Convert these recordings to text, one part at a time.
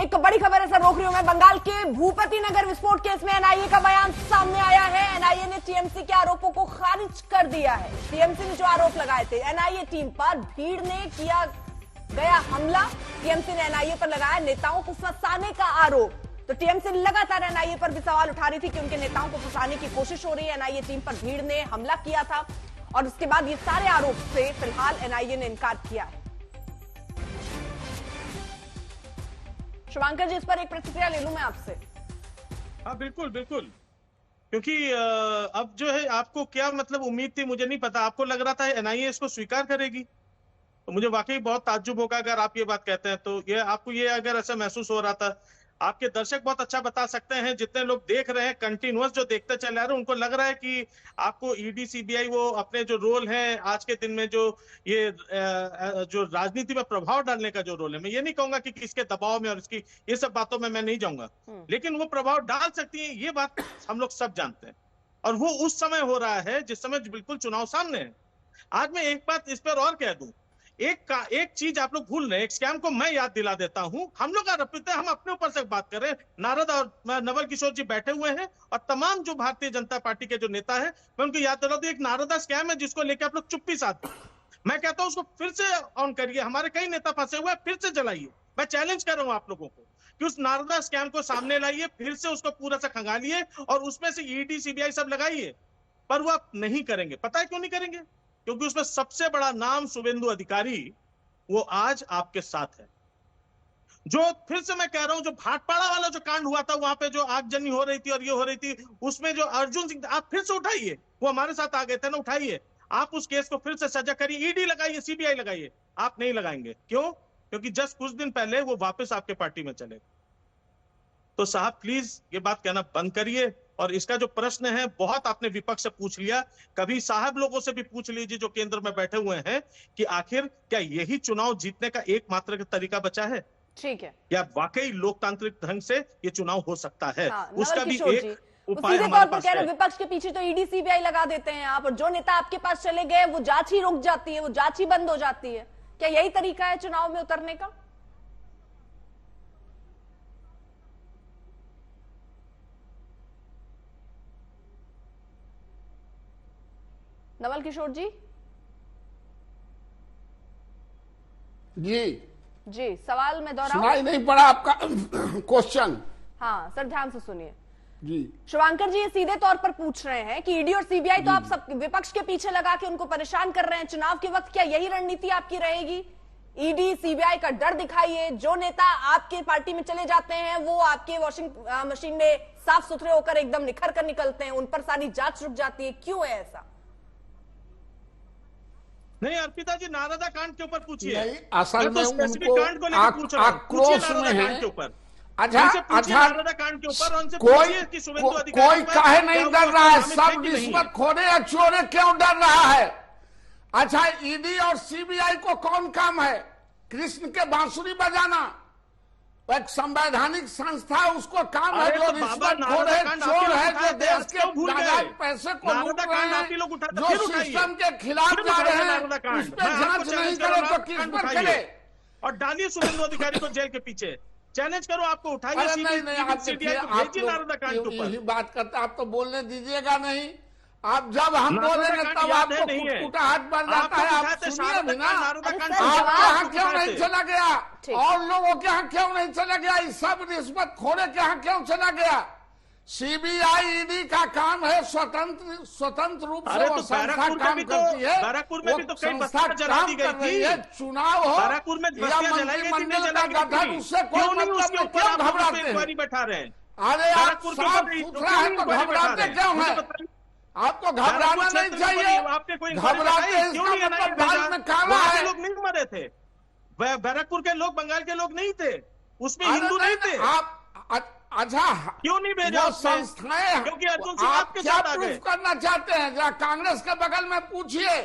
एक बड़ी खबर है सर, रोक रही हूं मैं। बंगाल के भूपति नगर विस्फोट केस में एनआईए का बयान सामने आया है। एनआईए ने टीएमसी के आरोपों को खारिज कर दिया है। टीएमसी ने जो आरोप लगाए थे एनआईए टीम पर भीड़ ने किया गया हमला, टीएमसी ने एनआईए पर लगाया नेताओं को फंसाने का आरोप। तो टीएमसी लगातार एनआईए पर भी सवाल उठा रही थी कि उनके नेताओं को फंसाने की कोशिश हो रही है। एनआईए टीम पर भीड़ ने हमला किया था और उसके बाद ये सारे आरोप से फिलहाल एनआईए ने इनकार किया है। शुभांकर जी, इस पर एक प्रतिक्रिया ले लूं मैं आपसे। हाँ बिल्कुल बिल्कुल, क्योंकि अब जो है आपको क्या मतलब उम्मीद थी मुझे नहीं पता। आपको लग रहा था एनआईए इसको स्वीकार करेगी, तो मुझे वाकई बहुत ताज्जुब होगा अगर आप ये बात कहते हैं। तो ये आपको ये अगर ऐसा महसूस हो रहा था, आपके दर्शक बहुत अच्छा बता सकते हैं, जितने लोग देख रहे हैं कंटिन्यूअस जो देखते चले आ रहे हैं, उनको लग रहा है कि आपको ईडी सीबीआई वो अपने जो रोल है आज के दिन में जो ये जो राजनीति में प्रभाव डालने का जो रोल है, मैं ये नहीं कहूंगा कि किसके दबाव में और इसकी ये सब बातों में मैं नहीं जाऊंगा, लेकिन वो प्रभाव डाल सकती है, ये बात हम लोग सब जानते हैं। और वो उस समय हो रहा है जिस समय बिल्कुल चुनाव सामने है। आज मैं एक बात इस पर और कह दूं, एक चीज आप लोग भूल रहे हैं, एक स्कैम को मैं याद दिला देता हूं। हम लोग आरोपित हैं, हम अपने ऊपर से बात कर रहे हैं। नारद और नवल किशोर जी बैठे हुए हैं और तमाम जो भारतीय जनता पार्टी के जो नेता है, मैं उनको याद दिला दूं, एक नारदा स्कैम है जिसको लेकर आप लोग चुप्पी साध। मैं कहता हूं उसको फिर से ऑन करिए, हमारे कई नेता फंसे हुए हैं, फिर से जलाइए। मैं चैलेंज कर रहा हूं आप लोगों को कि उस नारदा स्कैम को सामने लाइए, फिर से उसको पूरा सा खंगालिए और उसमें से ईडी सीबीआई सब लगाइए। पर वो आप नहीं करेंगे। पता है क्यों नहीं करेंगे? क्योंकि उसमें सबसे बड़ा नाम शुभेंदु अधिकारी वो आज आपके साथ है। जो फिर से मैं कह रहा हूं, जो भाटपाड़ा वाला जो कांड हुआ था, वहां पे जो आगजनी हो रही थी और ये हो रही थी, उसमें जो अर्जुन सिंह, आप फिर से उठाइए, वो हमारे साथ आ गए थे ना, उठाइए आप उस केस को फिर से सजा करिए, ईडी लगाइए, सीबीआई लगाइए। आप नहीं लगाएंगे, क्यों? क्योंकि जस्ट कुछ दिन पहले वो वापस आपके पार्टी में चले। तो साहब प्लीज ये बात कहना बंद करिए। और इसका जो प्रश्न है बहुत आपने विपक्ष से पूछ लिया, कभी साहब लोगों से भी पूछ लीजिए जो केंद्र में बैठे हुए हैं कि आखिर क्या यही चुनाव जीतने का एकमात्र तरीका बचा है? ठीक है, या वाकई लोकतांत्रिक ढंग से ये चुनाव हो सकता है? हाँ, उसका भी एक उपाय सीधे हमारे तौर पर पास कह रहे है। विपक्ष के पीछे तो ईडी सीबीआई लगा देते हैं आप, और जो नेता आपके पास चले गए वो जांच ही रुक जाती है, वो जांच ही बंद हो जाती है। क्या यही तरीका है चुनाव में उतरने का? नवल किशोर जी। जी सवाल में दोहराऊं? सुनाई नहीं पड़ा आपका क्वेश्चन। हाँ सर, ध्यान से सुनिए जी। शुभांकर जी ये सीधे तौर पर पूछ रहे हैं कि ईडी और सीबीआई तो आप सब विपक्ष के पीछे लगा के उनको परेशान कर रहे हैं चुनाव के वक्त, क्या यही रणनीति आपकी रहेगी? ईडी सीबीआई का डर दिखाइए, जो नेता आपके पार्टी में चले जाते हैं वो आपके वॉशिंग मशीन में साफ सुथरे होकर एकदम निखर कर निकलते हैं, उन पर सारी जांच रुक जाती है, क्यों है ऐसा? नहीं अर्पिता जी, नारदा कांड के ऊपर पूछिए। असल में स्पेसिफिक कांड को उनको लेकर पूछ रहा हूं, पूछिए नारदा कांड के ऊपर। नारदा कांड के ऊपर उनसे पूछिए कि शुभेंदु अधिकारी कोई काहे नहीं डर रहा है? सब रिश्वत खोरे या चोरे क्यों डर रहा है? अच्छा, ईडी और सीबीआई को कौन काम है? कृष्ण के बांसुरी बजाना? एक संवैधानिक संस्था है, उसको काम है जो रिश्वतखोर है, चोर है, जो देश के नाजायज पैसे को लूट रहे हैं, जो सिस्टम के खिलाफ जा रहे हैं, उस पर जांच नहीं करे तो किस पर करे? और डालिए शुभेंदु अधिकारी को जेल के पीछे। चैलेंज करो, आपको उठाइए, यही बात करते, आप तो बोलने दीजिएगा नहीं। आप जब हम बोलेंगे तब आपको कुटाहट बढ़ जाता है। आप सुनिए भी ना, आपके यहाँ क्यों नहीं चला गया और लोगों के यहाँ क्यों नहीं चला गया? इस सब रिश्वत खोरे के यहाँ क्यों चला गया? सीबीआई ईडी का काम है स्वतंत्र रूप से वो संस्था काम करती है, वो संस्था काम कर रही है। चुनाव हो या मंत्रिमंडल का गठन, उससे कोई मतलब नहीं। क्यों घबराते हैं? अरे आप साफ सुथरा है तो घबराते क्यों है? आपको घबराना नहीं चाहिए। घबराते हैं इसका मतलब बाल में काला है। लोग नहीं मरे थे, बैरकपुर के लोग बंगाल के लोग नहीं थे, उसमें हिंदू नहीं थे। आप अच्छा क्यों नहीं भेजा संस्थाएं? क्योंकि अर्जुन सिंह आपके क्या साथ आ गए। प्रूफ करना चाहते हैं? जरा कांग्रेस के बगल में पूछिए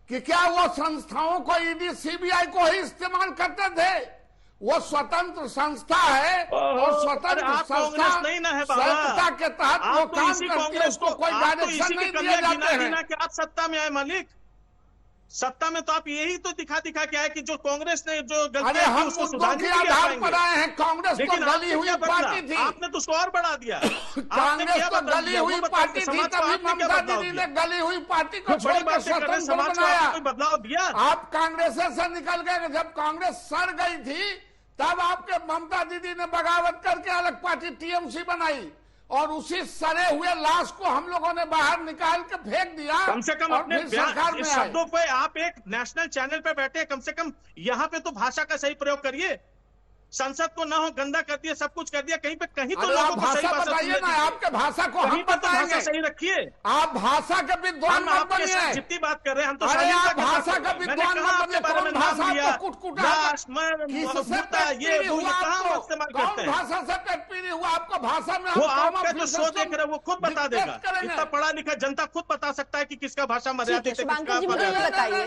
कि क्या वो संस्थाओं को ईडी सीबीआई को ही इस्तेमाल करते थे? वो स्वतंत्र संस्था है और स्वतंत्र संस्था नहीं ना है संस्था के तहत वो काम करती है, उसको कोई डायरेक्शन नहीं दिए जाते हैं। कि आप सत्ता में आए मालिक, सत्ता में तो आप यही तो दिखा के आए कि जो कांग्रेस ने जो अरे गलतियां की हम उसको मुद्दों सुधारने के के लिए आधार पर आए हैं। कांग्रेस तो लेकिन गली हुई पार्टी थी, आपने तो उसको और बढ़ा दिया। कांग्रेस तो गली हुई पार्टी थी, तभी ममता दीदी ने गली हुई पार्टी को छोड़ कर स्वतंत्र बनाया। कोई बदलाव दिया? आप कांग्रेस से निकल गए। जब कांग्रेस सड़ गई थी तब आपके ममता दीदी ने बगावत करके अलग पार्टी टीएमसी बनाई और उसी सड़े हुए लाश को हम लोगों ने बाहर निकाल के फेंक दिया। कम से कम अपने सरकार में शब्दों पे आप एक नेशनल चैनल पे बैठे, कम से कम यहाँ पे तो भाषा का सही प्रयोग करिए। संसद को ना हो गंदा कर दिया, सब कुछ कर दिया, कहीं तो लोगों को सही भाषा बताइए ना। आपके भाषा को हम बताएंगे, सही रखिए। आप भाषा के विद्वान मत बनिए। जितनी बात कर रहे हैं हम तो आप भाषा का विद्वान मत बनिए। कौन भाषा आपको कुटकुटा कौन भाषा से पेटपीरी हुआ आपको? भाषा में वो आपका जो शो देख रहे हैं वो खुद बता देगा। इतना पढ़ा लिखा जनता खुद बता सकता है कि किसका भाषा मर्यादित है। शुभांकर जी मुझे ये बताइए,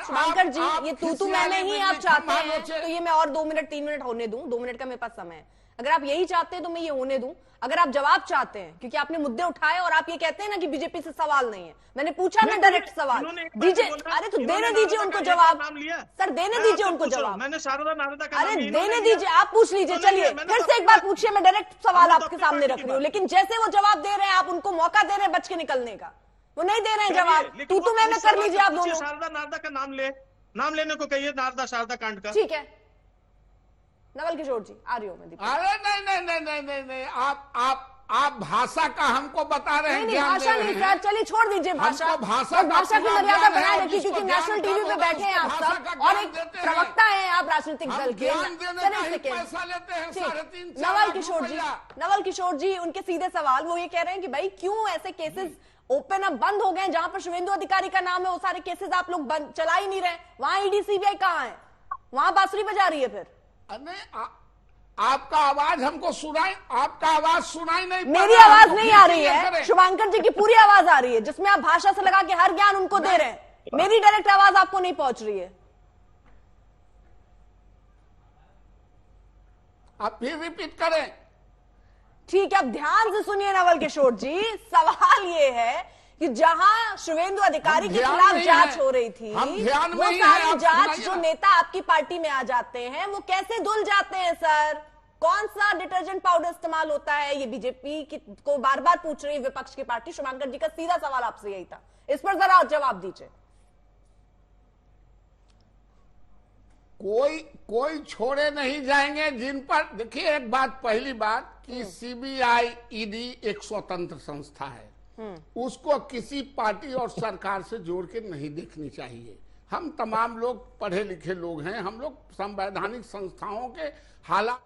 शुभांकर जी ये तू मैंने ही आप चाहते हैं तो ये मैं और 2 मिनट 3 मिनट होने दूं। 2 मिनट का मेरे पास समय है। अगर आप यही चाहते हैं तो मैं ये होने दूं। अगर आप जवाब चाहते हैं, क्योंकि आपने मुद्दे उठाए और आप ये कहते हैं ना कि बीजेपी से सवाल नहीं है, मैंने पूछा ना डायरेक्ट सवाल दीजिए। अरे तो देने दीजिए उनको जवाब। सर देने दीजिए उनको जवाब। मैंने शारदा नारदा का अरे देने दीजिए, आप पूछ लीजिए। चलिए फिर से एक बार पूछिए, मैं डायरेक्ट सवाल आपके सामने रख रही हूँ। लेकिन जैसे वो जवाब दे रहे हैं आप उनको मौका दे रहे हैं बच के निकलने का, वो नहीं दे रहे हैं जवाब। तू मैं कर लीजिए आप दोनों। शारदा नारदा का नाम लेने को कहिए, नारदा शारदा कांड का। ठीक है नवल किशोर जी आ रही हूँ मैं। अरे नहीं, आप भाषा का हमको बता रहे हैं। नहीं भाषा नहीं सर, चलिए छोड़ दीजिए भाषा। भाषा की मर्यादा बनाए रखिए, क्योंकि नेशनल टीवी पे बैठे हैं आप सब और एक प्रवक्ता हैं आप राजनीतिक दल के। नवल किशोर जी उनके सीधे सवाल वो ये कह रहे हैं कि भाई क्यों ऐसे केसेस ओपन अप बंद हो गए जहां पर शुभेंदु अधिकारी का नाम है, वो सारे केसेस आप लोग चला ही नहीं रहे। वहां ईडी सीबीआई कहाँ है? वहां बांसुरी बजा रही है फिर। आपका आवाज हमको सुनाई, आपका आवाज सुनाई नहीं। मेरी आवाज नहीं आ रही है, शुभांकर जी की पूरी आवाज आ रही है जिसमें आप भाषा से लगा के हर ज्ञान उनको दे रहे हैं। मेरी डायरेक्ट आवाज आपको नहीं पहुंच रही है। आप फिर रिपीट करें। ठीक है, अब ध्यान से सुनिए नवल किशोर जी। सवाल ये है कि जहां शुभेंदु अधिकारी के खिलाफ जांच हो रही थी, वो सारी जांच जो नेता आपकी पार्टी में आ जाते हैं वो कैसे धुल जाते हैं सर? कौन सा डिटर्जेंट पाउडर इस्तेमाल होता है? ये बीजेपी को बार बार पूछ रही है विपक्ष की पार्टी। शुभांकर जी का सीधा सवाल आपसे यही था, इस पर जरा जवाब दीजिए। कोई छोड़े नहीं जाएंगे जिन पर। देखिए एक बात, पहली बात कि सीबीआई ईडी एक स्वतंत्र संस्था है, उसको किसी पार्टी और सरकार से जोड़ के नहीं देखनी चाहिए। हम तमाम लोग पढ़े लिखे लोग हैं, हम लोग संवैधानिक संस्थाओं के हालात